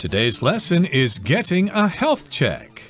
Today's lesson is getting a health check.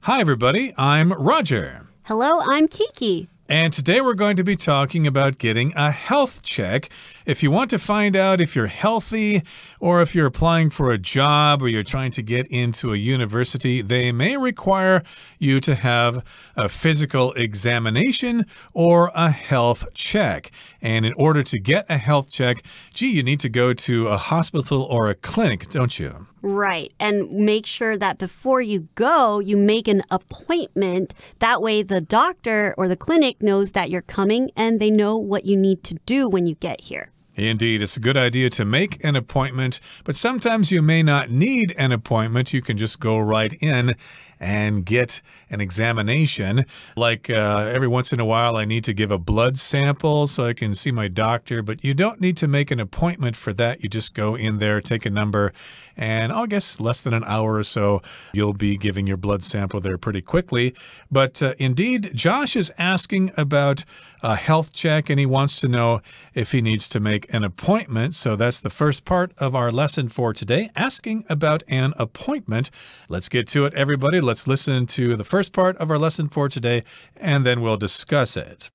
Hi, everybody. I'm Roger. Hello, I'm Kiki. And today we're going to be talking about getting a health check. If you want to find out if you're healthy or if you're applying for a job or you're trying to get into a university, they may require you to have a physical examination or a health check. And in order to get a health check, you need to go to a hospital or a clinic, don't you? Right. And make sure that before you go, you make an appointment. That way the doctor or the clinic knows that you're coming and they know what you need to do when you get here. Indeed, it's a good idea to make an appointment, but sometimes you may not need an appointment. You can just go right in and get an examination. Like every once in a while, I need to give a blood sample so I can see my doctor, but you don't need to make an appointment for that. You just go in there, take a number, and I guess less than an hour or so, you'll be giving your blood sample there pretty quickly. But indeed, Josh is asking about a health check, and he wants to know if he needs to make an appointment. So that's the first part of our lesson for today, asking about an appointment. Let's get to it, everybody. Let's listen to the first part of our lesson for today, and then we'll discuss it.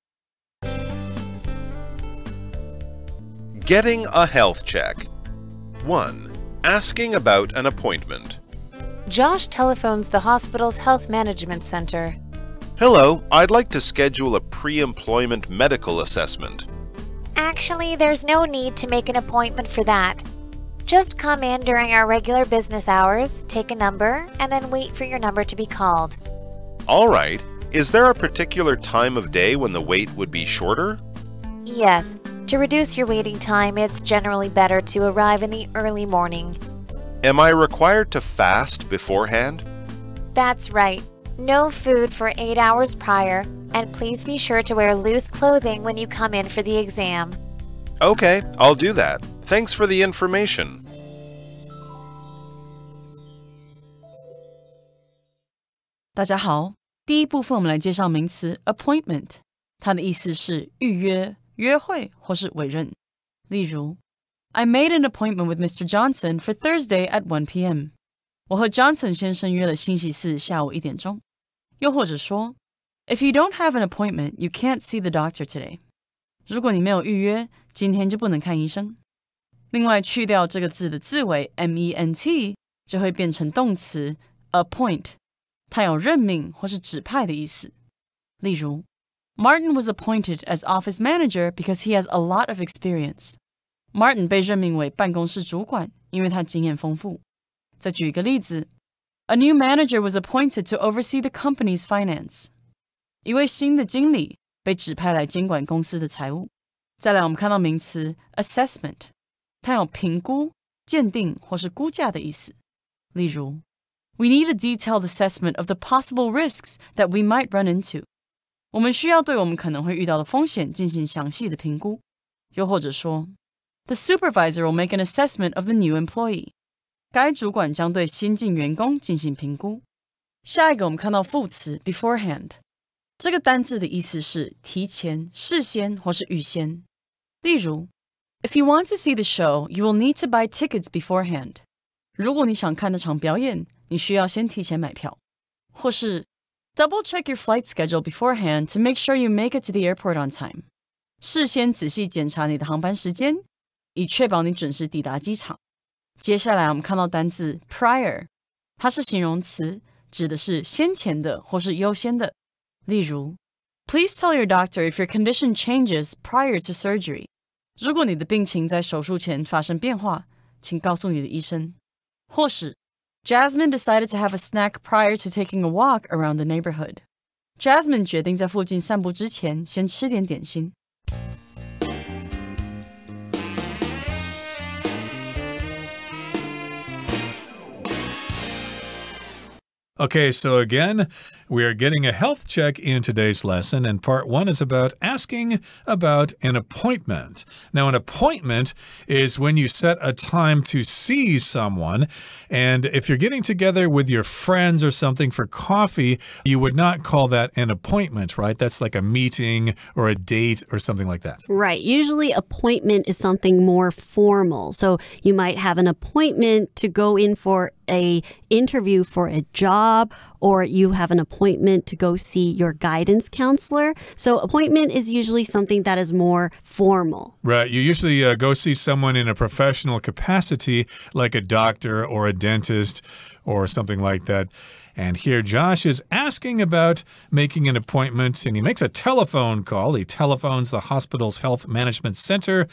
Getting a health check. 1. Asking about an appointment. Josh telephones the hospital's health management center. Hello, I'd like to schedule a pre-employment medical assessment. Actually, there's no need to make an appointment for that. Just come in during our regular business hours, take a number, and then wait for your number to be called. All right. Is there a particular time of day when the wait would be shorter? Yes. To reduce your waiting time, it's generally better to arrive in the early morning. Am I required to fast beforehand? That's right. No food for 8 hours prior, and please be sure to wear loose clothing when you come in for the exam. Okay, I'll do that. Thanks for the information. 大家好，第一部分我们来介绍名词 appointment， 它的意思是预约、约会或是委任。例如 I made an appointment with Mr. Johnson for Thursday at 1 p.m. 我和 Johnson 先生约了星期四下午1点钟。又或者说 If you don't have an appointment, you can't see the doctor today. 如果你没有预约，今天就不能看医生。另外去掉这个字的字尾 ment 就会变成动词 appoint， 它有任命或是指派的意思。例如 Martin was appointed as office manager because he has a lot of experience. Martin 被任命为办公室主管，因为他经验丰富。再举一个例子 A new manager was appointed to oversee the company's finance. 一位新的经理被指派来监管公司的财务。再来我们看到名词 assessment， 它有评估、鉴定或是估价的意思。例如 We need a detailed assessment of the possible risks that we might run into. 我们需要对我们可能会遇到的风险进行详细的评估。又或者说 The supervisor will make an assessment of the new employee. 该主管将对新进员工进行评估。下一个我们看到副词 beforehand， 这个单字的意思是提前、事先或是预先。例如 If you want to see the show, you will need to buy tickets beforehand. 如果你想看那场表演，你需要先提前买票。或是 Double check your flight schedule beforehand to make sure you make it to the airport on time. 事先仔细检查你的航班时间，以确保你准时抵达机场。接下来我们看到单字 prior， 它是形容词，指的是先前的或是优先的。例如 Please tell your doctor if your condition changes prior to surgery. 如果你的病情在手术前发生变化，请告诉你的医生。或是 Jasmine decided to have a snack prior to taking a walk around the neighborhood. Jasmine 决定在附近散步之前先吃点点心。Okay, so again, We are getting a health check in today's lesson, and part 1 is about asking about an appointment. Now, an appointment is when you set a time to see someone, and if you're getting together with your friends or something for coffee, you would not call that an appointment, right? That's like a meeting or a date or something like that. Right. Usually, appointment is something more formal. So you might have an appointment to go in for an interview for a job, or you have an appointment to go see your guidance counselor. So appointment is usually something that is more formal. Right. You usually go see someone in a professional capacity, like a doctor or a dentist or something like that. And here Josh is asking about making an appointment, and he makes a telephone call. He telephones the hospital's health management center.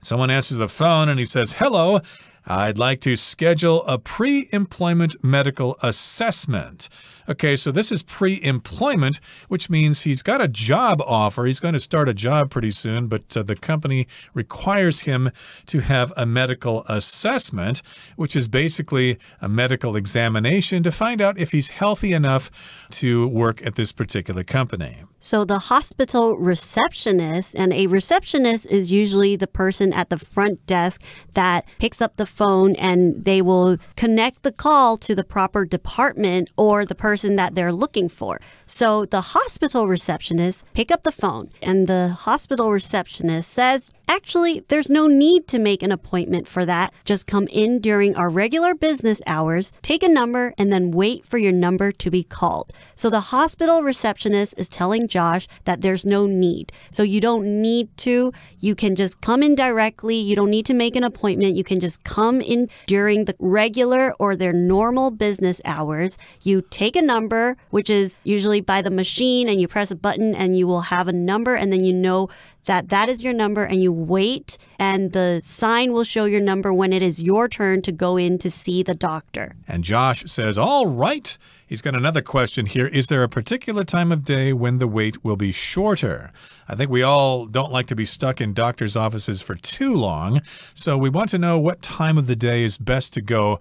Someone answers the phone and he says, "Hello, I'd like to schedule a pre-employment medical assessment." Okay, so this is pre-employment, which means he's got a job offer. He's going to start a job pretty soon, but the company requires him to have a medical assessment, which is basically a medical examination to find out if he's healthy enough to work at this particular company. So the hospital receptionist, and a receptionist is usually the person at the front desk that picks up the phone, and they will connect the call to the proper department or the person that they're looking for. So the hospital receptionist pick up the phone, and the hospital receptionist says, "Actually, there's no need to make an appointment for that. Just come in during our regular business hours, take a number, and then wait for your number to be called." So the hospital receptionist is telling Josh that there's no need. So you don't need to. You can just come in directly. You don't need to make an appointment. You can just come in during the regular or their normal business hours. You take a number, which is usually by the machine, and you press a button and you will have a number, and then you know that that is your number, and you wait, and the sign will show your number when it is your turn to go in to see the doctor. And Josh says, "All right." He's got another question here. Is there a particular time of day when the wait will be shorter? I think we all don't like to be stuck in doctor's offices for too long, so we want to know what time of the day is best to go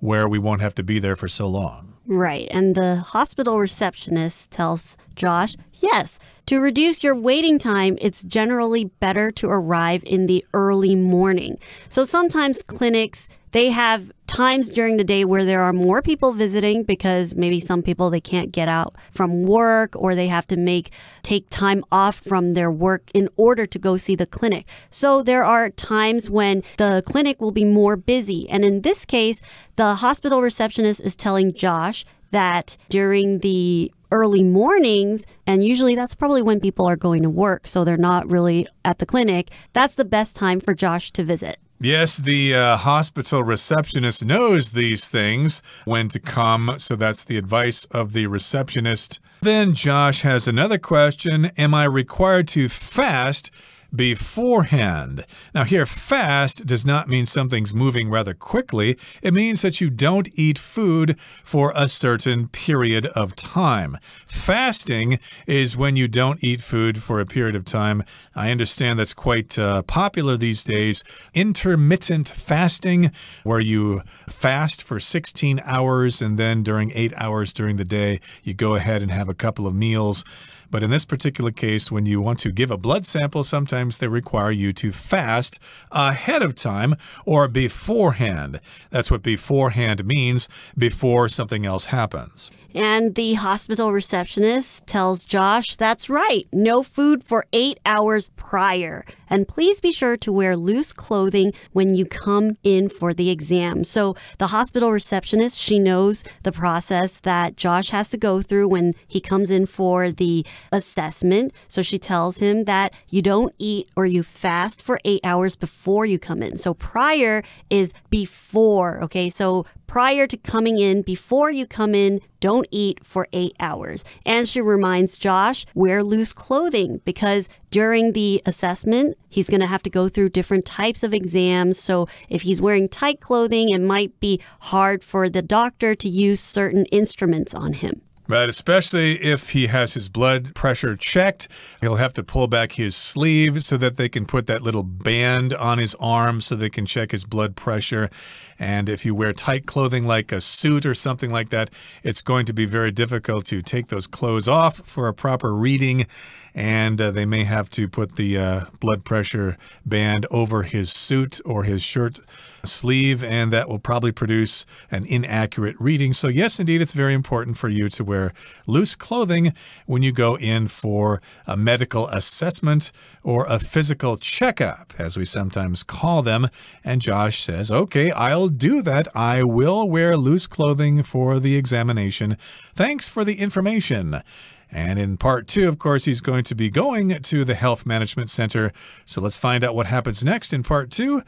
where we won't have to be there for so long. Right, and the hospital receptionist tells Josh, yes, to reduce your waiting time, it's generally better to arrive in the early morning. So sometimes clinics, they have times during the day where there are more people visiting because maybe some people, they can't get out from work, or they have to take time off from their work in order to go see the clinic. So there are times when the clinic will be more busy. And in this case, the hospital receptionist is telling Josh that during the early mornings, and usually that's probably when people are going to work, so they're not really at the clinic, that's the best time for Josh to visit. Yes, the hospital receptionist knows these things, when to come, so that's the advice of the receptionist. Then Josh has another question. Am I required to fast beforehand? Now here, fast does not mean something's moving rather quickly. It means that you don't eat food for a certain period of time. Fasting is when you don't eat food for a period of time. I understand that's quite popular these days. Intermittent fasting, where you fast for 16 hours and then during 8 hours during the day, you go ahead and have a couple of meals. But in this particular case, when you want to give a blood sample, sometimes they require you to fast ahead of time or beforehand. That's what beforehand means, before something else happens. And the hospital receptionist tells Josh, that's right, no food for 8 hours prior. And please be sure to wear loose clothing when you come in for the exam. So the hospital receptionist, she knows the process that Josh has to go through when he comes in for the assessment. So she tells him that you don't eat or you fast for 8 hours before you come in. So prior is before, okay? So prior to coming in, before you come in, don't eat for 8 hours. And she reminds Josh, wear loose clothing, because during the assessment, he's going to have to go through different types of exams. So if he's wearing tight clothing, it might be hard for the doctor to use certain instruments on him. Right, especially if he has his blood pressure checked. He'll have to pull back his sleeve so that they can put that little band on his arm so they can check his blood pressure. And if you wear tight clothing like a suit or something like that, it's going to be very difficult to take those clothes off for a proper reading. And they may have to put the blood pressure band over his suit or his shirt sleeve, and that will probably produce an inaccurate reading. So yes, indeed, it's very important for you to wear loose clothing when you go in for a medical assessment or a physical checkup, as we sometimes call them. And Josh says, okay, I'll do that. I will wear loose clothing for the examination. Thanks for the information. And in part 2, of course, he's going to be going to the Health Management Center. So let's find out what happens next in part 2.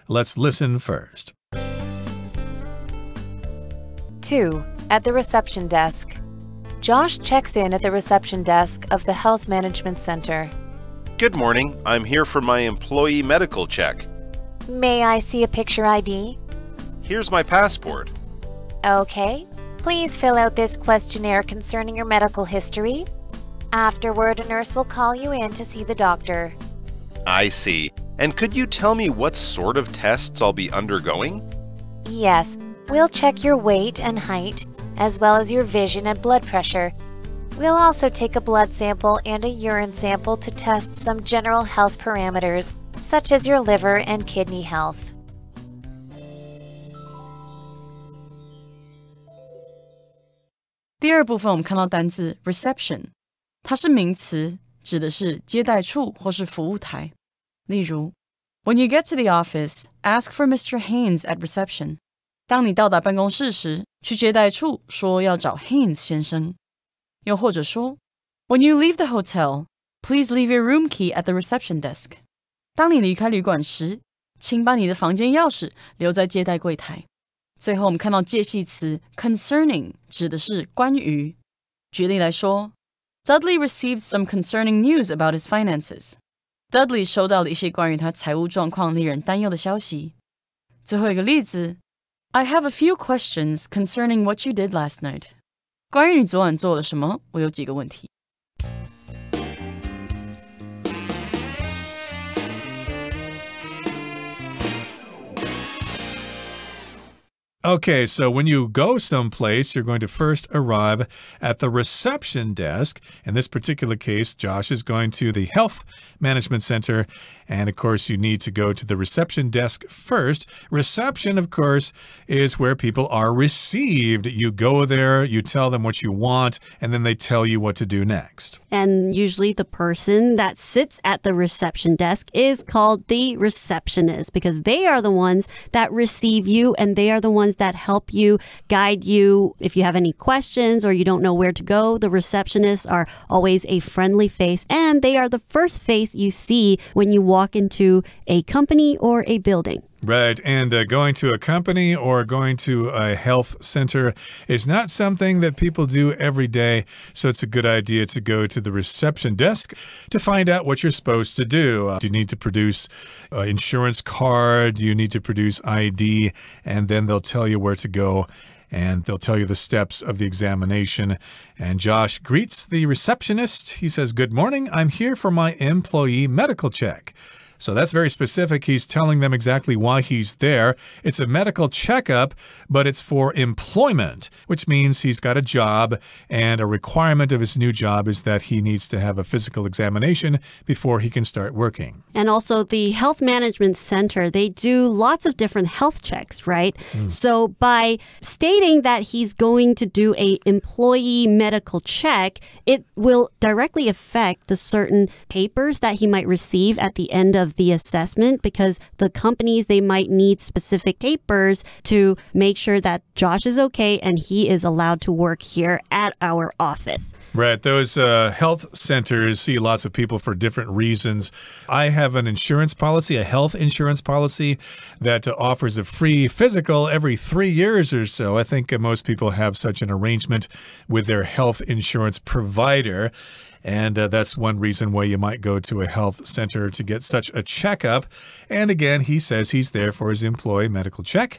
Let's listen first. 2. At the reception desk. Josh checks in at the reception desk of the Health Management Center. Good morning. I'm here for my employee medical check. May I see a picture ID? Here's my passport. Okay. Please fill out this questionnaire concerning your medical history. Afterward, a nurse will call you in to see the doctor. I see. And could you tell me what sort of tests I'll be undergoing? Yes, we'll check your weight and height, as well as your vision and blood pressure. We'll also take a blood sample and a urine sample to test some general health parameters, such as your liver and kidney health. 第二部分我们看到单字 reception， 它是名词，指的是接待处或是服务台。例如 When you get to the office, ask for Mr. Haynes at reception. 当你到达办公室时，去接待处说要找 Haynes 先生。又或者说 When you leave the hotel, please leave your room key at the reception desk. 当你离开旅馆时，请把你的房间钥匙留在接待柜台。最后我们看到介系词 concerning 指的是关于。举例来说 Dudley received some concerning news about his finances. Dudley 收到了一些关于他财务状况令人担忧的消息。最后一个例子 I have a few questions concerning what you did last night. 关于你昨晚做了什么，我有几个问题。Okay, so when you go someplace, you're going to first arrive at the reception desk. In this particular case, Josh is going to the Health Management Center. And, of course, you need to go to the reception desk first. Reception, of course, is where people are received. You go there, you tell them what you want, and then they tell you what to do next. And usually the person that sits at the reception desk is called the receptionist because they are the ones that receive you and they are the ones that help you, guide you. If you have any questions or you don't know where to go, the receptionists are always a friendly face and they are the first face you see when you walk into a company or a building. Right, and going to a company or going to a health center is not something that people do every day, so it's a good idea to go to the reception desk to find out what you're supposed to do. Do you need to produce an insurance card? Do you need to produce ID? And then they'll tell you where to go. And they'll tell you the steps of the examination. And Josh greets the receptionist. He says, "Good morning. I'm here for my employee medical check." So that's very specific. He's telling them exactly why he's there. It's a medical checkup, but it's for employment, which means he's got a job, and a requirement of his new job is that he needs to have a physical examination before he can start working. And also the Health Management Center, they do lots of different health checks, right? So by stating that he's going to do an employee medical check, it will directly affect the certain papers that he might receive at the end of the assessment, because the companies, they might need specific papers to make sure that Josh is okay and he is allowed to work here at our office. Right. Those health centers see lots of people for different reasons. I have an insurance policy, a health insurance policy that offers a free physical every 3 years or so. I think most people have such an arrangement with their health insurance provider. And that's one reason why you might go to a health center to get such a checkup. And again, he says he's there for his employee medical check.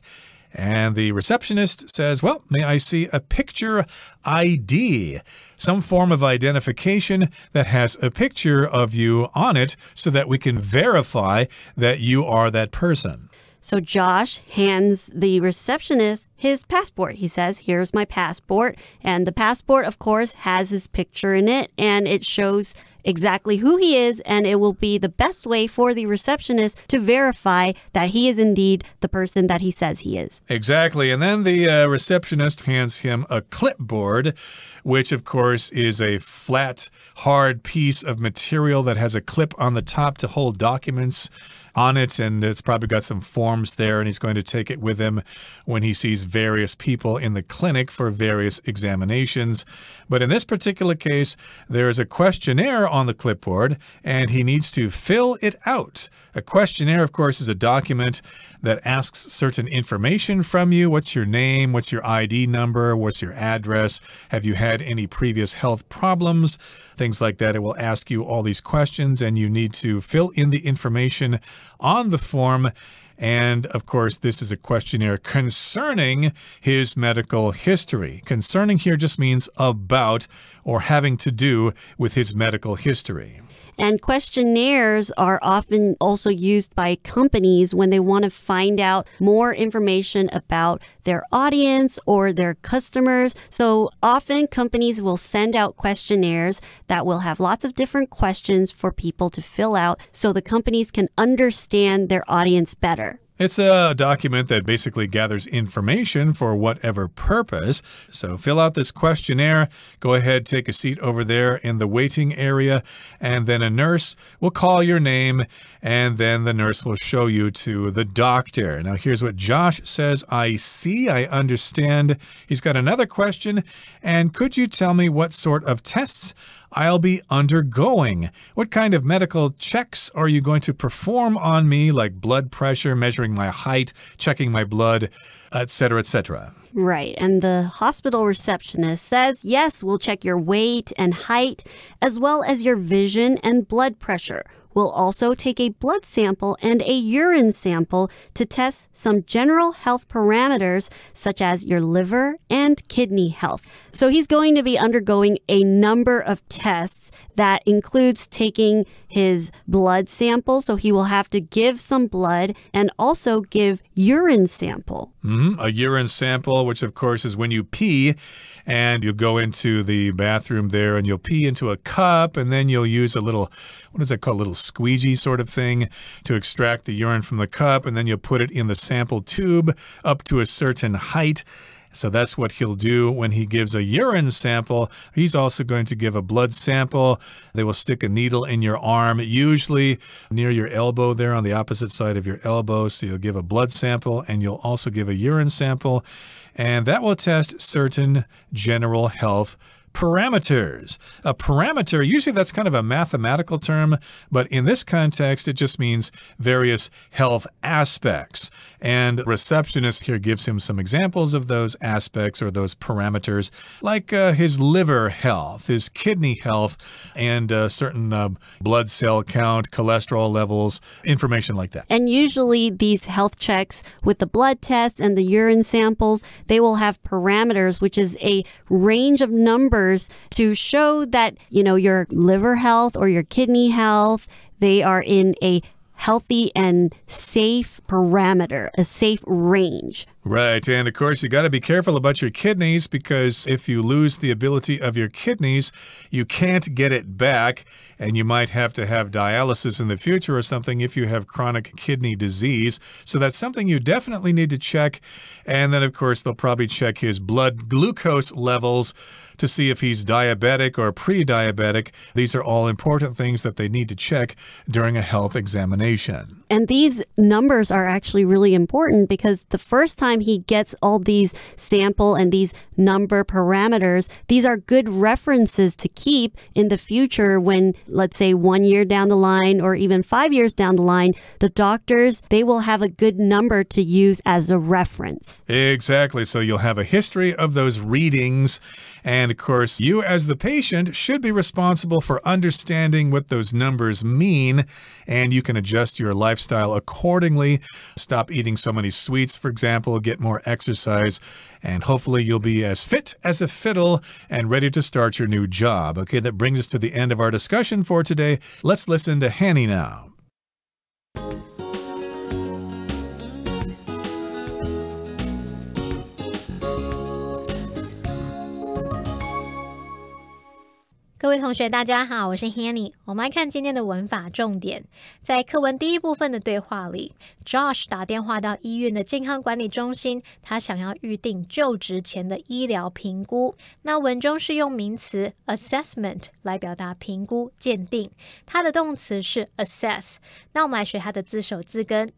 And the receptionist says, well, may I see a picture ID? Some form of identification that has a picture of you on it so that we can verify that you are that person. So Josh hands the receptionist his passport. He says, here's my passport. And the passport, of course, has his picture in it. And it shows exactly who he is. And it will be the best way for the receptionist to verify that he is indeed the person that he says he is. Exactly. And then the receptionist hands him a clipboard, which, of course, is a flat, hard piece of material that has a clip on the top to hold documents on it, and it's probably got some forms there, and he's going to take it with him when he sees various people in the clinic for various examinations. But in this particular case, there is a questionnaire on the clipboard, and he needs to fill it out. A questionnaire, of course, is a document that asks certain information from you. What's your name? What's your ID number? What's your address? Have you had any previous health problems? Things like that. It will ask you all these questions, and you need to fill in the information on the form. And, of course, this is a questionnaire concerning his medical history. Concerning here just means about or having to do with his medical history. And questionnaires are often also used by companies when they want to find out more information about their audience or their customers. So often companies will send out questionnaires that will have lots of different questions for people to fill out so the companies can understand their audience better. It's a document that basically gathers information for whatever purpose. So fill out this questionnaire. Go ahead, take a seat over there in the waiting area, and then a nurse will call your name, and then the nurse will show you to the doctor. Now, here's what Josh says. I see, I understand. He's got another question. And could you tell me what sort of tests I'll be undergoing? What kind of medical checks are you going to perform on me, like blood pressure, measuring my height, checking my blood, etc., etc.? Right. And the hospital receptionist says, yes, we'll check your weight and height, as well as your vision and blood pressure. We'll also take a blood sample and a urine sample to test some general health parameters, such as your liver and kidney health. So he's going to be undergoing a number of tests that includes taking his blood sample. So he will have to give some blood and also give urine sample. A urine sample, which of course is when you pee and you go into the bathroom there and you'll pee into a cup and then you'll use a little, what is that called, a little squeegee sort of thing to extract the urine from the cup, and then you'll put it in the sample tube up to a certain height. So that's what he'll do when he gives a urine sample. He's also going to give a blood sample. They will stick a needle in your arm, usually near your elbow there on the opposite side of your elbow. So you'll give a blood sample and you'll also give a urine sample. And that will test certain general health parameters. A parameter, usually that's kind of a mathematical term, but in this context, it just means various health aspects. And the receptionist here gives him some examples of those aspects or those parameters, like his liver health, his kidney health, and certain blood cell count, cholesterol levels, information like that. And usually these health checks with the blood tests and the urine samples, they will have parameters, which is a range of numbers to show that, your liver health or your kidney health, they are in a healthy and safe parameter, a safe range. Right, and of course you got to be careful about your kidneys, because if you lose the ability of your kidneys, you can't get it back, and you might have to have dialysis in the future or something if you have chronic kidney disease. So that's something you definitely need to check. And then of course they'll probably check his blood glucose levels to see if he's diabetic or pre-diabetic. These are all important things that they need to check during a health examination. And these numbers are actually really important, because the first time he gets all these sample and these number parameters, these are good references to keep in the future when, let's say, 1 year down the line or even 5 years down the line, the doctors, they will have a good number to use as a reference. Exactly. So you'll have a history of those readings. And of course, you as the patient should be responsible for understanding what those numbers mean, and you can adjust your lifestyle lifestyle accordingly. Stop eating so many sweets, for example, get more exercise, and hopefully you'll be as fit as a fiddle and ready to start your new job. Okay, that brings us to the end of our discussion for today. Let's listen to Hanny now. 各位同学大家好，我是 Hanny。 我们来看今天的文法重点。在课文第一部分的对话里， Josh 打电话到医院的健康管理中心，他想要预定就职前的医疗评估。那文中是用名词 assessment 来表达评估鉴定，它的动词是 assess。 那我们来学它的字首字根。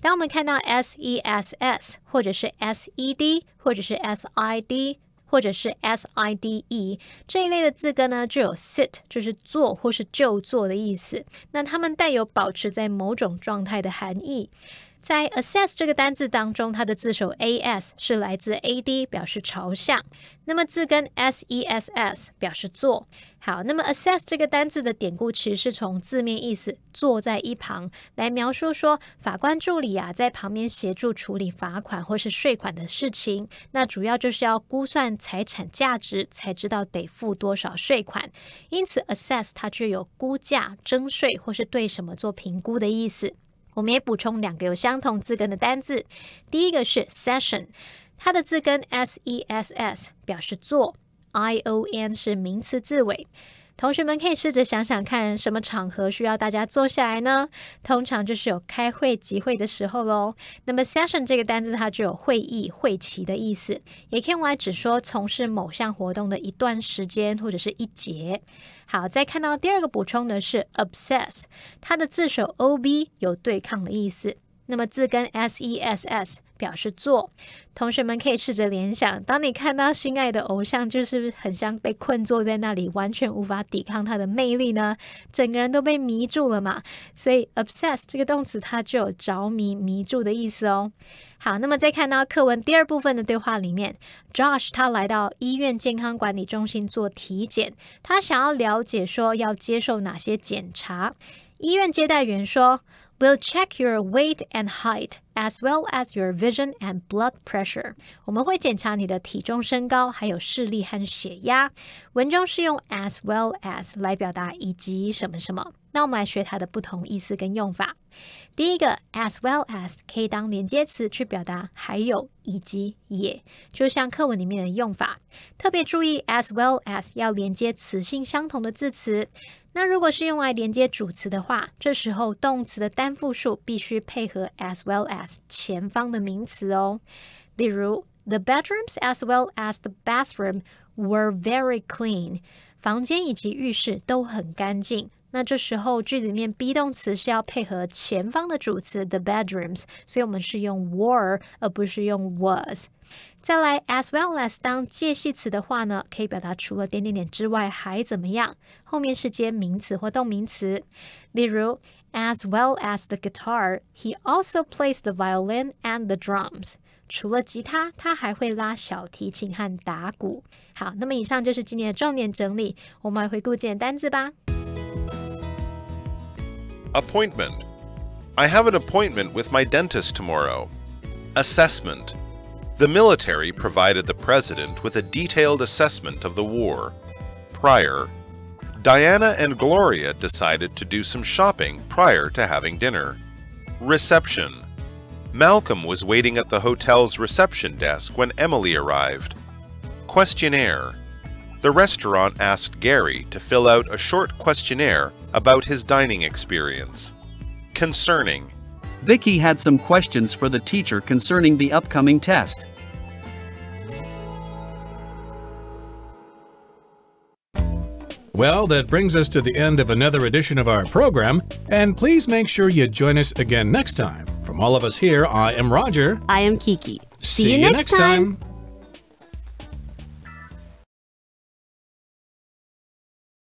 当我们看到 SESS 或者是 SED 或者是 SID或者是 SIDE 这一类的字根呢，就有 sit 就是做或是就做的意思。那它们带有保持在某种状态的含义。在 assess 这个单字当中，它的字首 as 是来自 ad 表示朝向，那么字根 sess 表示做。好，那么 assess 这个单字的典故其实是从字面意思坐在一旁来描述说法官助理在旁边协助处理罚款或是税款的事情，那主要就是要估算财产价值才知道得付多少税款，因此 assess 它就有估价、征税或是对什么做评估的意思。我们也补充两个有相同字根的单字，第一个是 session， 它的字根 sess 表示做， ion 是名词字尾。同学们可以试着想想看，什么场合需要大家坐下来呢？通常就是有开会集会的时候咯。那么 session 这个单字它就有会议、会期的意思，也可以用来指说从事某项活动的一段时间或者是一节。好，再看到第二个补充的是 obsess， 它的字首 ob 有对抗的意思，那么字根 sess 表示做。同学们可以试着联想，当你看到心爱的偶像，就是很像被困坐在那里，完全无法抵抗他的魅力呢，整个人都被迷住了嘛。所以 obsess 这个动词它就有着迷、迷住的意思哦。好，那么再看到课文第二部分的对话里面， Josh 他来到医院健康管理中心做体检，他想要了解说要接受哪些检查。医院接待员说We'll check your weight and height, as well as your vision and blood pressure. 我们会检查你的体重、身高，还有视力和血压。文中是用 as well as 来表达以及什么什么。那我们来学它的不同意思跟用法。第一个 as well as 可以当连接词去表达还有以及也，就像课文里面的用法。特别注意 as well as 要连接词性相同的字词。那如果是用来连接主词的话，这时候动词的单复数必须配合 as well as 前方的名词哦。例如 The bedrooms as well as the bathroom were very clean. 房间以及浴室都很干净。那这时候句子里面 be 动词是要配合前方的主词 the bedrooms， 所以我们是用 were 而不是用 was。 再来 as well as 当介系词的话呢，可以表达除了点点点之外还怎么样，后面是接名词或动名词。例如 as well as the guitar, he also plays the violin and the drums. 除了吉他，他还会拉小提琴和打鼓。好，那么以上就是今天的重点整理，我们来回顾今天的单字吧。Appointment. I have an appointment with my dentist tomorrow. Assessment. The military provided the president with a detailed assessment of the war. Prior. Diana and Gloria decided to do some shopping prior to having dinner. Reception. Malcolm was waiting at the hotel's reception desk when Emily arrived. Questionnaire. The restaurant asked Gary to fill out a short questionnaire about his dining experience. Concerning. Vicky had some questions for the teacher concerning the upcoming test. Well, that brings us to the end of another edition of our program, and please make sure you join us again next time. From all of us here, I am Roger. I am Kiki. See you next time.